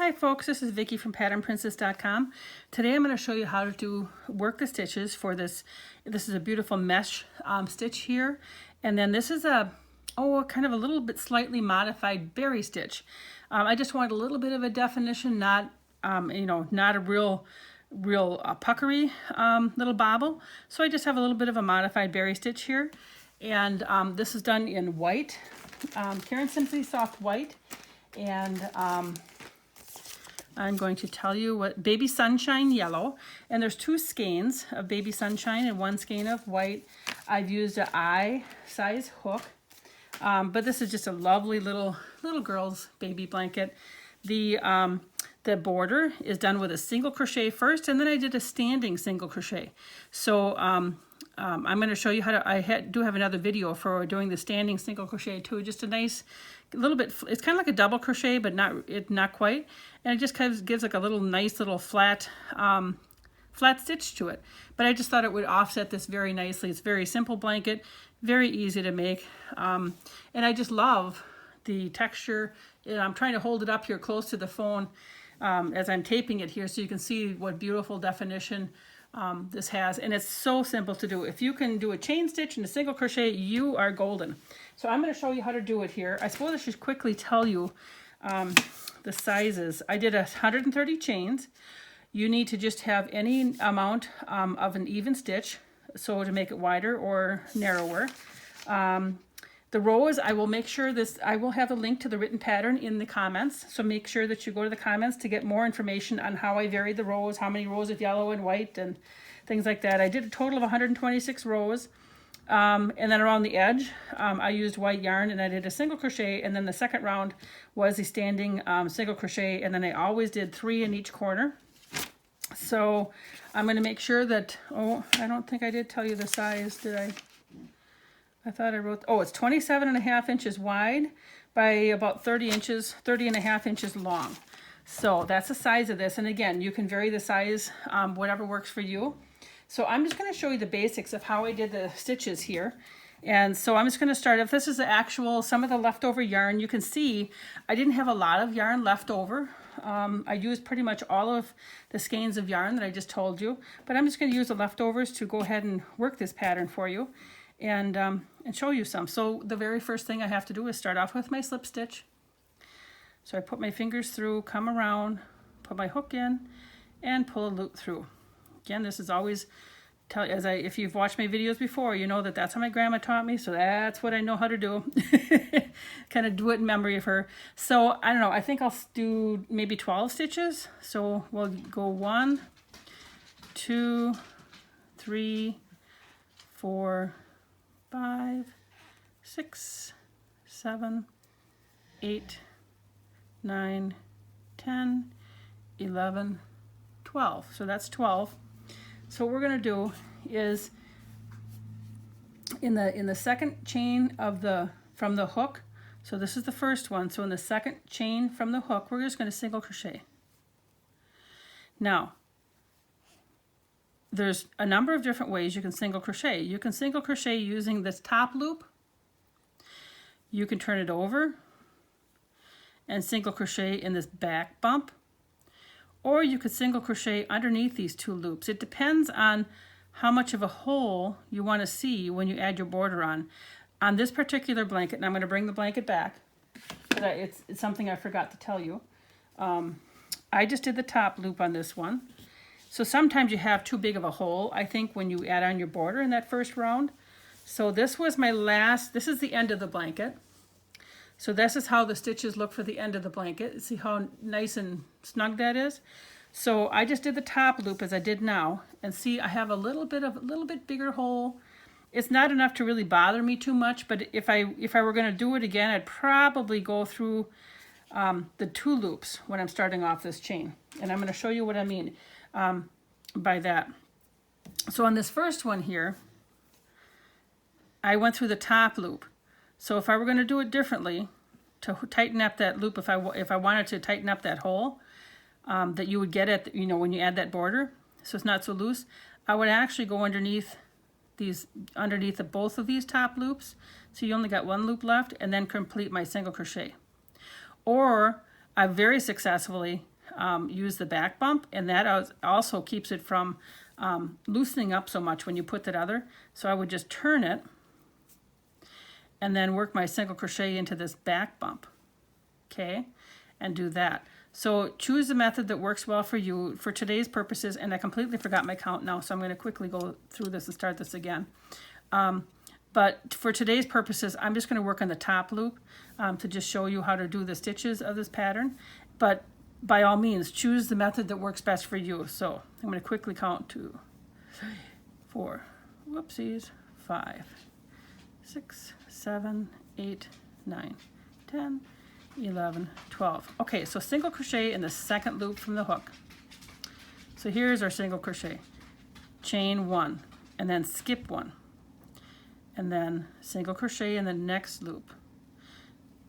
Hi folks, this is Vicki from patternprincess.com. Today I'm going to show you how to work the stitches for this. This is a beautiful mesh stitch here, and then this is a kind of a little bit slightly modified berry stitch. I just wanted a little bit of a definition, not not a real puckery little bobble. So I just have a little bit of a modified berry stitch here, and this is done in white, Caron Simply Soft White, and I'm going to tell you what Baby Sunshine Yellow, and there's two skeins of Baby Sunshine and one skein of white. I've used an eye size hook, but this is just a lovely little girl's baby blanket. The border is done with a single crochet first, and then I did a standing single crochet. So I'm going to show you how to, do have another video for doing the standing single crochet too. Just a nice little bit, it's kind of like a double crochet, but not quite. And it just kind of gives like a nice little flat stitch to it. But I just thought it would offset this very nicely. It's a very simple blanket, very easy to make. And I just love the texture. And I'm trying to hold it up here close to the phone as I'm taping it here so you can see what beautiful definition this has. And it's so simple to do. If you can do a chain stitch and a single crochet, you are golden. So I'm going to show you how to do it here. I suppose I should quickly tell you the sizes. I did 130 chains. You need to just have any amount of an even stitch, so to make it wider or narrower. The rows, I will make sure I will have a link to the written pattern in the comments. So make sure that you go to the comments to get more information on how I varied the rows, how many rows of yellow and white and things like that. I did a total of 126 rows. And then around the edge, I used white yarn and I did a single crochet. And then the second round was the standing single crochet. And then I always did 3 in each corner. So I'm going to make sure that, I don't think I did tell you the size, did I? I thought I wrote, it's 27.5 inches wide by about 30 and a half inches long. So that's the size of this. And again, you can vary the size, whatever works for you. So I'm just going to show you the basics of how I did the stitches here. And so I'm just going to start, if this is the actual, some of the leftover yarn, you can see I didn't have a lot of yarn left over. I used pretty much all of the skeins of yarn that I just told you, but I'm just going to use the leftovers to go ahead and work this pattern for you and show you some. So the very first thing I have to do is start off with my slip stitch. So I put my fingers through, come around, put my hook in, and pull a loop through. Again, this is always, if you've watched my videos before, you know that that's how my grandma taught me, so that's what I know how to do. Kind of do it in memory of her. So I don't know, I think I'll do maybe 12 stitches. So we'll go 1, 2, 3, 4, 5, 6, 7, 8, 9, 10, 11, 12. So that's 12. So what we're going to do is in the second chain from the hook. So this is the first one. So in the second chain from the hook, we're just going to single crochet. Now, there's a number of different ways you can single crochet. You can single crochet using this top loop. You can turn it over and single crochet in this back bump. Or you could single crochet underneath these 2 loops. It depends on how much of a hole you want to see when you add your border on. On this particular blanket, and I'm going to bring the blanket back, but it's something I forgot to tell you. I just did the top loop on this one. So sometimes you have too big of a hole, I think, when you add on your border in that first round. So this was my last, this is the end of the blanket. So this is how the stitches look for the end of the blanket. See how nice and snug that is? So I just did the top loop as I did now, and see I have a little bit bigger hole. It's not enough to really bother me too much, but if I were going to do it again, I'd probably go through the 2 loops when I'm starting off this chain. And I'm going to show you what I mean by that. So on this first one here, I went through the top loop. So if I were going to do it differently, to tighten up that loop, if I wanted to tighten up that hole that you would get at, when you add that border, so it's not so loose, I would actually go underneath both of these top loops, so you only got 1 loop left, and then complete my single crochet. Or I very successfully use the back bump, and that also keeps it from loosening up so much when you put that other. So I would just turn it and then work my single crochet into this back bump, okay, and do that. So choose the method that works well for you for today's purposes, and I completely forgot my count now, so I'm going to quickly go through this and start this again. But for today's purposes, I'm just going to work on the top loop to just show you how to do the stitches of this pattern. But by all means, choose the method that works best for you. So I'm going to quickly count 2, 3, 4, whoopsies, 5, 6, 7, 8, 9, 10, 11, 12. Okay, so single crochet in the second loop from the hook. So here's our single crochet. Chain 1, and then skip 1. And then single crochet in the next loop.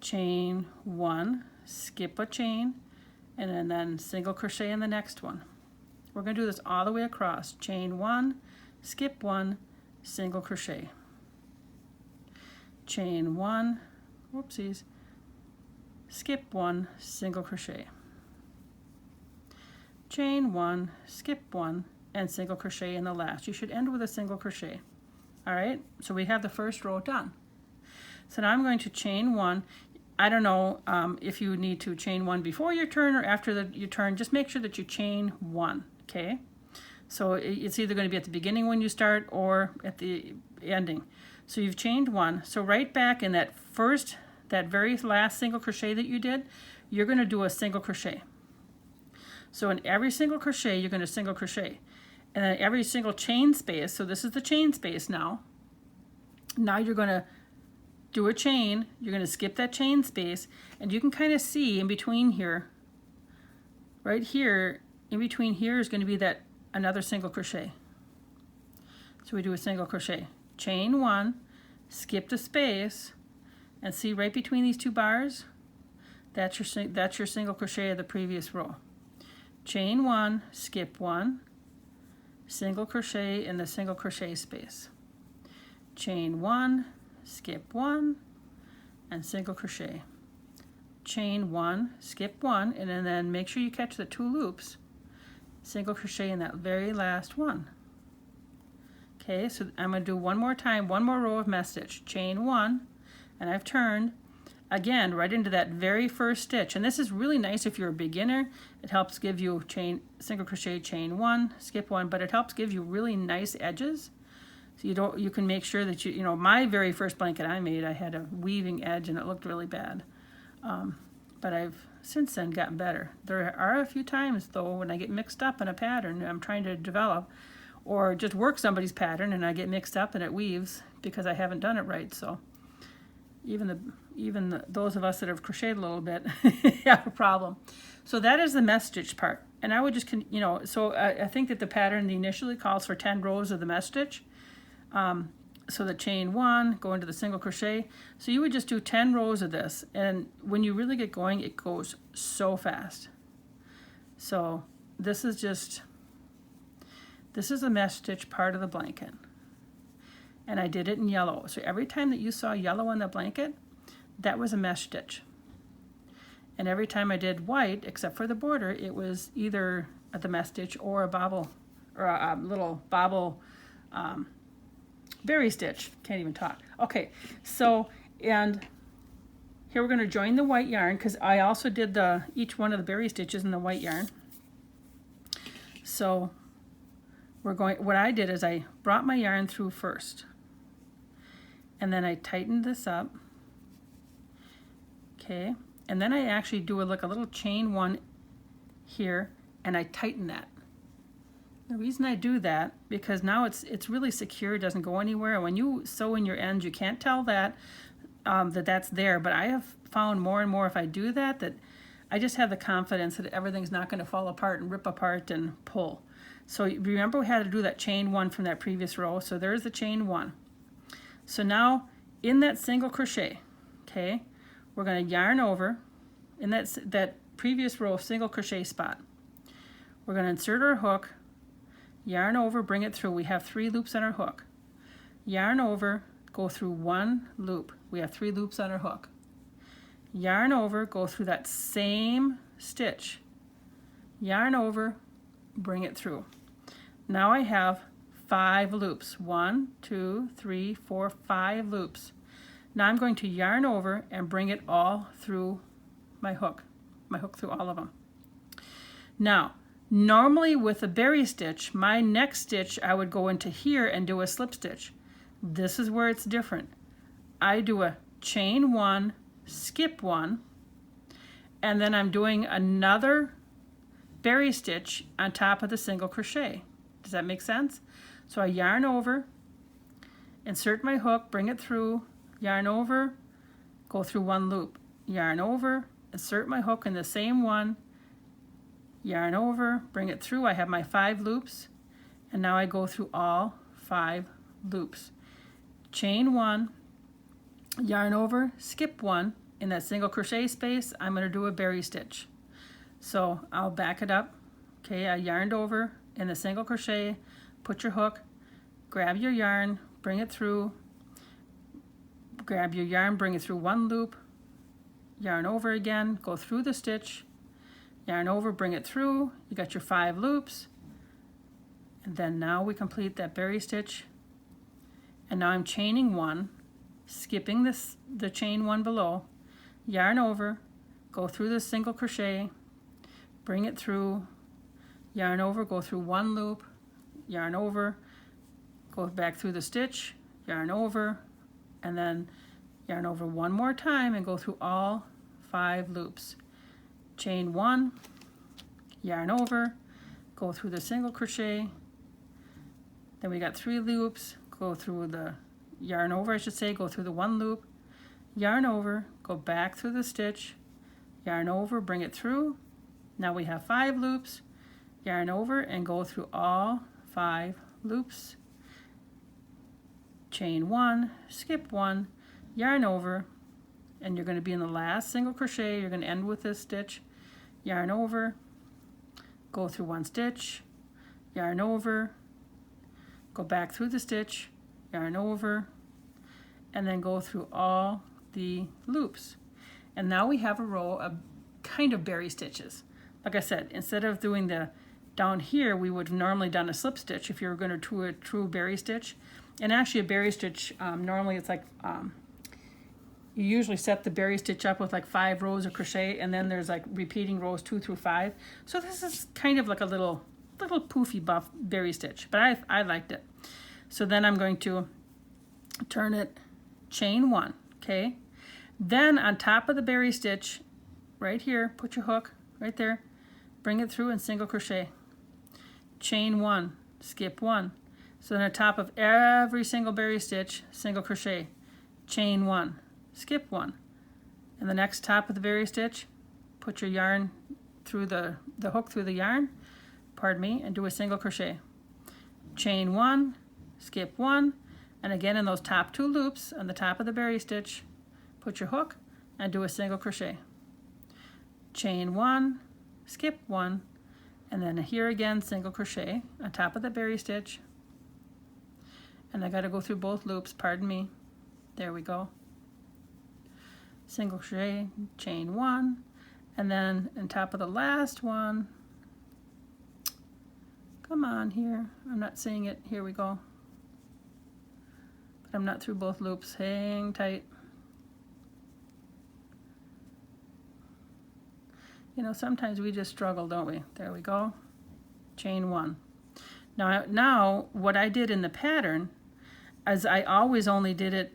Chain 1, skip a chain, and then single crochet in the next one. We're going to do this all the way across. Chain 1, skip 1, single crochet. Chain 1, whoopsies, skip 1, single crochet. Chain 1, skip 1, and single crochet in the last. You should end with a single crochet. All right, so we have the first row done. So now I'm going to chain 1. I don't know if you need to chain 1 before your turn or after your turn. Just make sure that you chain 1, okay? So it's either going to be at the beginning when you start or at the ending. So you've chained 1. So right back in that very last single crochet that you did, you're going to do a single crochet. So in every single crochet, you're going to single crochet. And then every single chain space, so this is the chain space now. Now you're going to do a chain, you're going to skip that chain space, and you can kind of see in between here, right here, in between here is going to be that another single crochet. So we do a single crochet. Chain 1, skip the space, and see right between these two bars, that's your single crochet of the previous row. Chain 1, skip 1, single crochet in the single crochet space. Chain 1, skip 1, and single crochet. Chain 1, skip 1, and then make sure you catch the 2 loops. Single crochet in that very last one. Okay, so I'm going to do one more time, one more row of mesh stitch. Chain 1, and I've turned again right into that very first stitch. And this is really nice if you're a beginner. It helps give you single crochet, chain 1, skip 1, but it helps give you really nice edges. So you can make sure that you know, my very first blanket I made, I had a weaving edge and it looked really bad. But I've since then gotten better. There are a few times though when I get mixed up in a pattern I'm trying to develop, or just work somebody's pattern and I get mixed up and it weaves because I haven't done it right. So even those of us that have crocheted a little bit have a problem. So that is the mesh stitch part. And I would just, you know, so I think that the pattern initially calls for 10 rows of the mesh stitch. So the chain 1, go into the single crochet. So you would just do 10 rows of this. And when you really get going, it goes so fast. So this is the mesh stitch part of the blanket. And I did it in yellow. So every time that you saw yellow on the blanket, that was a mesh stitch. And every time I did white, except for the border, it was either the mesh stitch or a bobble, or a little bobble berry stitch. Can't even talk. Okay, so, and here we're going to join the white yarn, because I also did each one of the berry stitches in the white yarn. So what I did is I brought my yarn through first. And then I tightened this up, okay, and then I actually do like a little chain 1 here, and I tighten that. The reason I do that, because now it's really secure, it doesn't go anywhere, and when you sew in your ends, you can't tell that that's there, but I have found more and more if I do that I just have the confidence that everything's not going to fall apart and rip apart and pull. So remember we had to do that chain 1 from that previous row, so there's the chain 1. So now in that single crochet, okay, we're going to yarn over in that previous row single crochet spot. We're going to insert our hook, yarn over, bring it through. We have 3 loops on our hook. Yarn over, go through 1 loop. We have 3 loops on our hook. Yarn over, go through that same stitch. yarn over, bring it through. Now I have 5 loops. 1, 2, 3, 4, 5 loops. Now I'm going to yarn over and bring it all through my hook through all of them. Now, normally with a berry stitch, my next stitch I would go into here and do a slip stitch. This is where it's different. I do a chain 1, skip 1, and then I'm doing another berry stitch on top of the single crochet. Does that make sense? So I yarn over, insert my hook, bring it through, yarn over, go through 1 loop, yarn over, insert my hook in the same one, yarn over, bring it through. I have my 5 loops, and now I go through all 5 loops. Chain 1, yarn over, skip 1. In that single crochet space, I'm going to do a berry stitch. So I'll back it up. Okay, I yarned over in the single crochet, put your hook, grab your yarn, bring it through, grab your yarn, bring it through 1 loop, yarn over again, go through the stitch, yarn over, bring it through. You got your 5 loops, and then now we complete that berry stitch. And now I'm chaining 1, skipping the chain 1 below, yarn over, go through the single crochet, bring it through, yarn over, go through 1 loop, yarn over, go back through the stitch, yarn over, and then yarn over 1 more time and go through all 5 loops. Chain 1, yarn over, go through the single crochet, then we got 3 loops, go through the yarn over, I should say, go through the 1 loop, yarn over, go back through the stitch, yarn over, bring it through. Now we have 5 loops, yarn over and go through all 5 loops. Chain 1, skip 1, yarn over, and you're going to be in the last single crochet. You're going to end with this stitch, yarn over, go through 1 stitch, yarn over, go back through the stitch, yarn over, and then go through all the loops. And now we have a row of kind of berry stitches. Like I said, instead of doing the down here, we would have normally done a slip stitch if you were going to do a true berry stitch. And actually a berry stitch, normally it's like, you usually set the berry stitch up with like 5 rows of crochet, and then there's like repeating rows 2 through 5. So this is kind of like a little poofy buff berry stitch, but I liked it. So then I'm going to turn it, chain 1, okay? Then on top of the berry stitch, right here, put your hook right there, bring it through and single crochet. Chain 1, skip 1. So then on top of every single berry stitch, single crochet, chain 1, skip 1. And the next top of the berry stitch, put your yarn through the hook through the yarn, pardon me, and do a single crochet. Chain 1, skip 1, and again in those top 2 loops on the top of the berry stitch, put your hook and do a single crochet. Chain 1, skip 1, and then here again single crochet on top of the berry stitch. And I got to go through both loops, pardon me. There we go. Single crochet, chain 1, and then on top of the last one, come on here, I'm not seeing it, here we go. But I'm not through both loops, hang tight. You know, sometimes we just struggle, don't we? There we go, chain 1. Now what I did in the pattern is I always only did it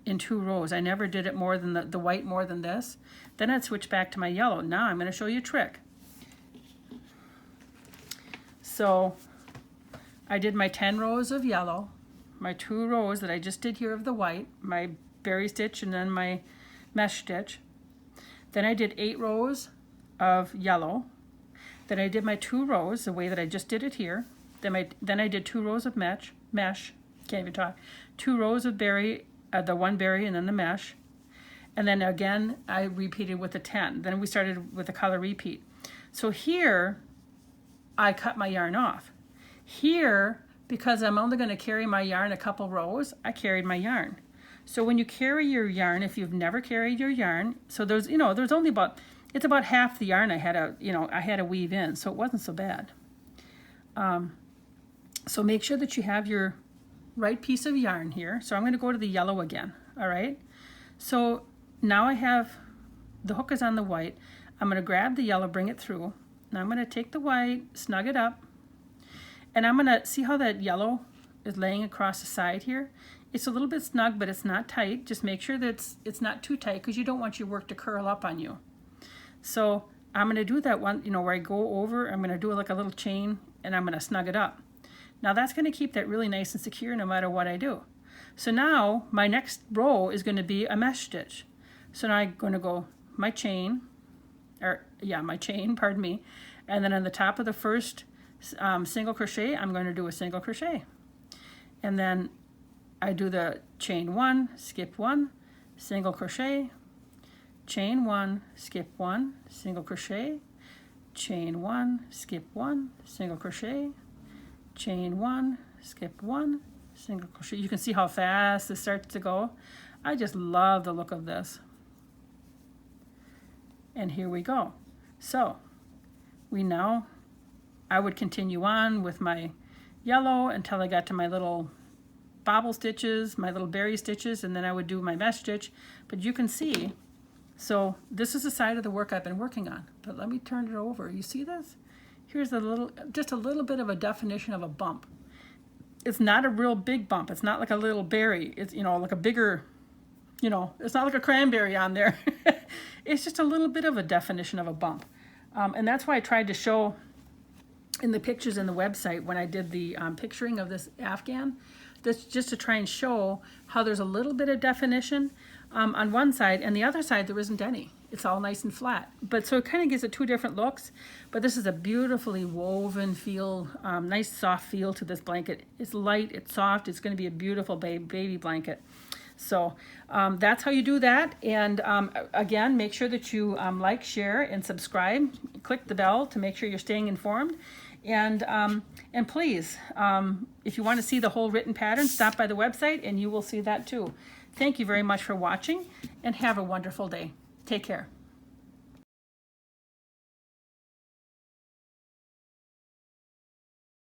in 2 rows. I never did it more than the white more than this. Then I'd switch back to my yellow. Now I'm going to show you a trick. So I did my 10 rows of yellow, my 2 rows that I just did here of the white, my berry stitch and then my mesh stitch. Then I did 8 rows of yellow. Then I did my 2 rows the way that I just did it here. Then I did 2 rows of mesh, can't even talk, 2 rows of berry, the 1 berry and then the mesh. And then again, I repeated with the 10. Then we started with the color repeat. So here, I cut my yarn off. Here, because I'm only going to carry my yarn a couple rows, I carried my yarn. So when you carry your yarn, if you've never carried your yarn, so there's only about, it's about half the yarn I had to weave in, so it wasn't so bad. So make sure that you have your right piece of yarn here. So I'm going to go to the yellow again. All right. So now I have the hook is on the white. I'm going to grab the yellow, bring it through. Now I'm going to take the white, snug it up, and I'm going to see how that yellow is laying across the side here. It's a little bit snug, but it's not tight. Just make sure that it's not too tight, because you don't want your work to curl up on you. So I'm going to do that one, where I go over, I'm going to do like a little chain, and I'm going to snug it up. Now that's going to keep that really nice and secure no matter what I do. So now my next row is going to be a mesh stitch. So now I'm going to go my chain, pardon me, and then on the top of the first single crochet, I'm going to do a single crochet. And then I do the chain 1, skip 1, single crochet, chain 1, skip 1, single crochet, chain 1, skip 1, single crochet, chain 1, skip 1, single crochet. You can see how fast this starts to go. I just love the look of this. And here we go. So I would continue on with my yellow until I got to my little bobble stitches, my little berry stitches, and then I would do my mesh stitch. But you can see, so this is the side of the work I've been working on. But let me turn it over. You see this? Here's just a little bit of a definition of a bump. It's not a real big bump. It's not like a little berry. It's, like a bigger, it's not like a cranberry on there. It's just a little bit of a definition of a bump. And that's why I tried to show in the pictures in the website when I did the picturing of this afghan, that's just to try and show how there's a little bit of definition on one side, and the other side there isn't any. It's all nice and flat. But so it kind of gives it two different looks. But this is a beautifully woven feel, nice soft feel to this blanket. It's light, it's soft, it's going to be a beautiful baby blanket. So that's how you do that. And again, make sure that you like, share, and subscribe. Click the bell to make sure you're staying informed. And please, if you want to see the whole written pattern, stop by the website and you will see that too. Thank you very much for watching, and have a wonderful day. Take care.